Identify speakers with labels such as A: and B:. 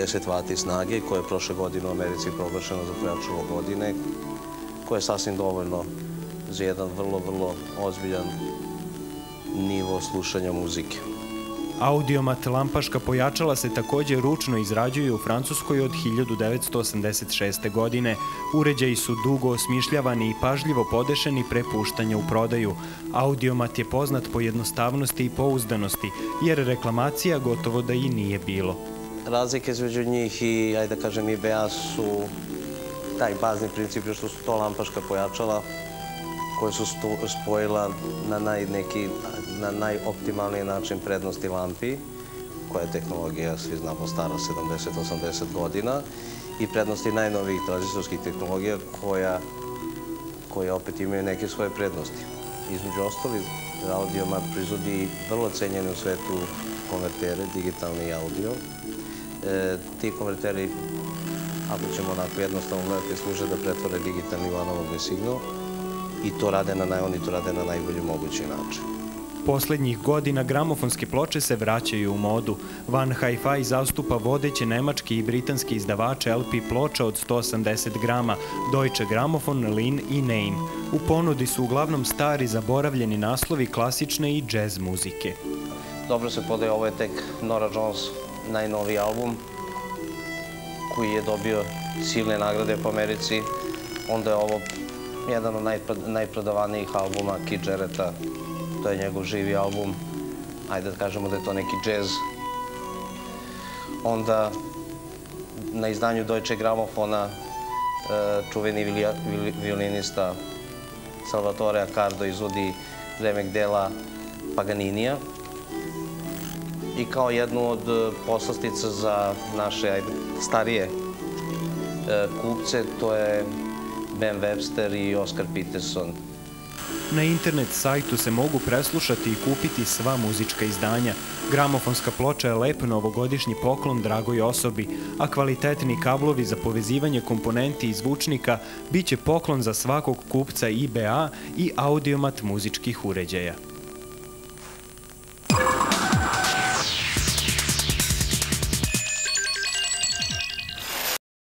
A: 10 vati snage koje je prošle godine u Americi proglašeno za pojačalo godine, koje je sasvim dovoljno za jedan vrlo ozbiljan nivo slušanja muzike.
B: Audiomat lampaška pojačala se također ručno izrađuju u Francuskoj od 1986. godine. Uređaji su dugo osmišljavani i pažljivo podešeni pre puštanja u prodaju. Audiomat je poznat po jednostavnosti i pouzdanosti, jer reklamacija gotovo da i nije bilo.
A: Razlike između njih i, ajde da kažem, IBA su taj bazni princip, što su to lampaška pojačala koje su spojila na najoptimalniji način prednosti lampi, koja je tehnologija, svi znamo, stara 70-80 godina, i prednosti najnovijih tranzistorskih tehnologija koje opet imaju neke svoje prednosti. Između ostalih, Audiomat proizvodi vrlo cenjene u svetu konvertere, digitalni i audio. Ti konverteri, ako ćemo onako jednostavno gledati, služe da pretvore digitalni u analogni signal i oni to rade na najbolji mogući način.
B: Poslednjih godina gramofonske ploče se vraćaju u modu. Van Hi-Fi zastupa vodeće nemački i britanski izdavače LP ploča od 180 grama, Deutsche Grammophon, Lin i Nein. U ponudi su uglavnom stari zaboravljeni naslovi klasične i džez muzike.
A: Dobro se podaje, ovo je tek Nora Jones najnoviji album koji je dobio silne nagrade po Americi. Onda je ovo jedan od najprodavanijih albuma Keith Jarretta. To je njegov živi album. Ajde da kažemo da je to neki džez. Onda na izdanju Deutsche Grammophona čuveni violinista Salvatore Accardo izvodi remek dela Paganinija. I kao jednu od poslastica za naše starije kupce, to je Ben Webster i Oscar Peterson.
B: Na internet sajtu se mogu preslušati i kupiti sva muzička izdanja. Gramofonska ploča je lep novogodišnji poklon dragoj osobi, a kvalitetni kablovi za povezivanje komponenti i zvučnika biće poklon za svakog kupca IBA i Audiomat muzičkih uređaja.